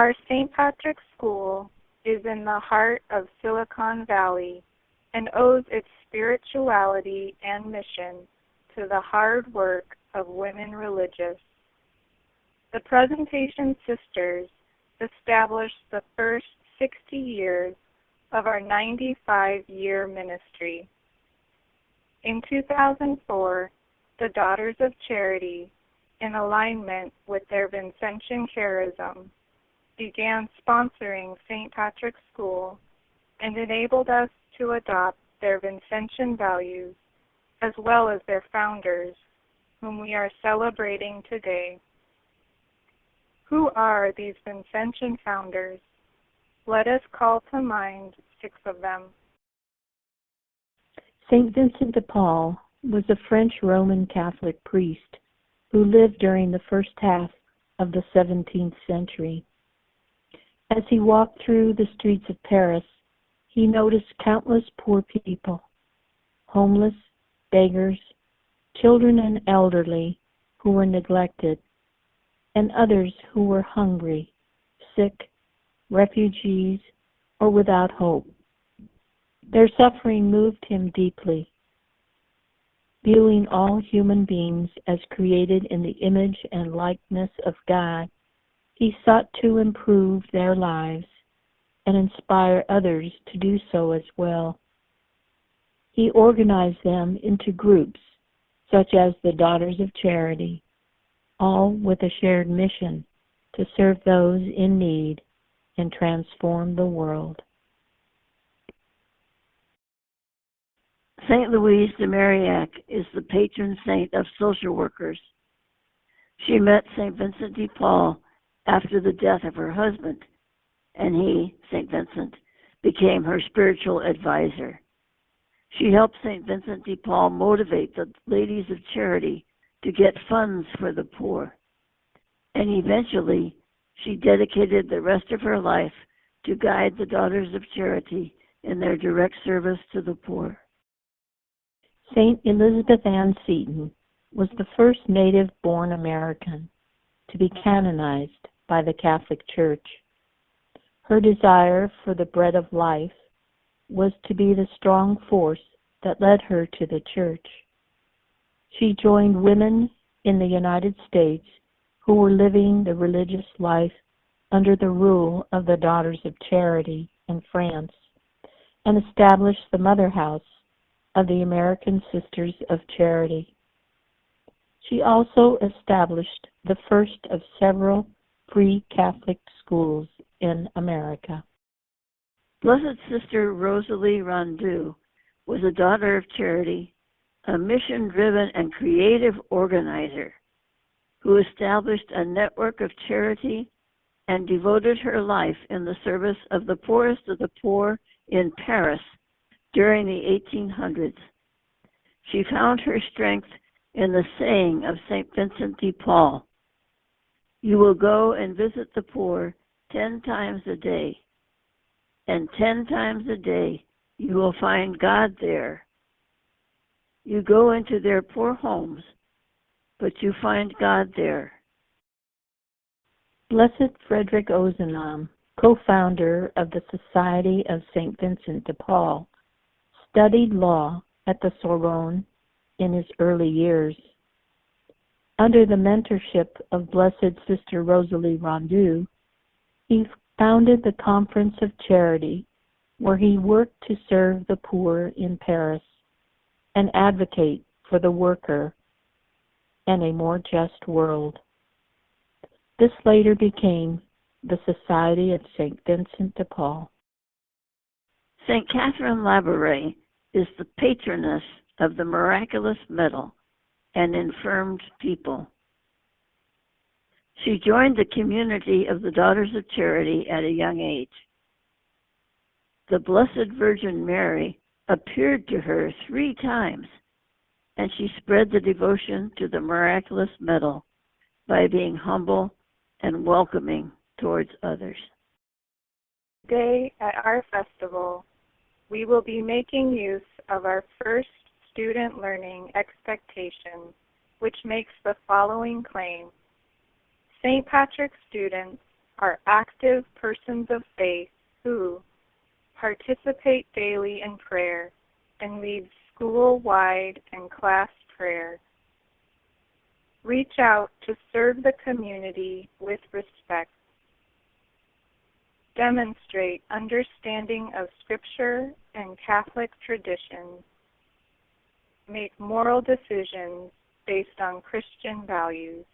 Our St. Patrick's School is in the heart of Silicon Valley and owes its spirituality and mission to the hard work of women religious. The Presentation Sisters established the first 60 years of our 95-year ministry. In 2004, the Daughters of Charity, in alignment with their Vincentian charism, began sponsoring St. Patrick's School and enabled us to adopt their Vincentian values as well as their founders, whom we are celebrating today. Who are these Vincentian founders? Let us call to mind 6 of them. Saint Vincent de Paul was a French Roman Catholic priest who lived during the first half of the 17th century. As he walked through the streets of Paris, he noticed countless poor people, homeless, beggars, children and elderly who were neglected, and others who were hungry, sick, refugees, or without hope. Their suffering moved him deeply. Viewing all human beings as created in the image and likeness of God, he sought to improve their lives and inspire others to do so as well. He organized them into groups such as the Daughters of Charity, all with a shared mission to serve those in need and transform the world. St. Louise de Marillac is the patron saint of social workers. She met St. Vincent de Paul after the death of her husband, and he, St. Vincent, became her spiritual advisor. She helped St. Vincent de Paul motivate the Ladies of Charity to get funds for the poor, and eventually she dedicated the rest of her life to guide the Daughters of Charity in their direct service to the poor. St. Elizabeth Ann Seton was the first native-born American to be canonized by the Catholic Church. Her desire for the bread of life was to be the strong force that led her to the Church. She joined women in the United States who were living the religious life under the rule of the Daughters of Charity in France and established the Mother House of the American Sisters of Charity. She also established the first of several free Catholic schools in America. Blessed Sister Rosalie Rondeau was a Daughter of Charity, a mission-driven and creative organizer who established a network of charity and devoted her life in the service of the poorest of the poor in Paris during the 1800s. She found her strength in the saying of St. Vincent de Paul, "You will go and visit the poor 10 times a day, and 10 times a day you will find God there. You go into their poor homes, but you find God there." Blessed Frederic Ozanam, co-founder of the Society of St. Vincent de Paul, studied law at the Sorbonne in his early years. Under the mentorship of Blessed Sister Rosalie Rondeau, he founded the Conference of Charity, where he worked to serve the poor in Paris and advocate for the worker and a more just world. This later became the Society of St. Vincent de Paul. St. Catherine Labouré is the patroness of the miraculous medal and infirmed people. She joined the community of the Daughters of Charity at a young age. The Blessed Virgin Mary appeared to her 3 times, and she spread the devotion to the miraculous medal by being humble and welcoming towards others. Today at our festival, we will be making use of our first student learning expectation, which makes the following claim. St. Patrick's students are active persons of faith who participate daily in prayer and lead school-wide and class prayer. Reach out to serve the community with respect. Demonstrate understanding of Scripture and Catholic traditions. Make moral decisions based on Christian values.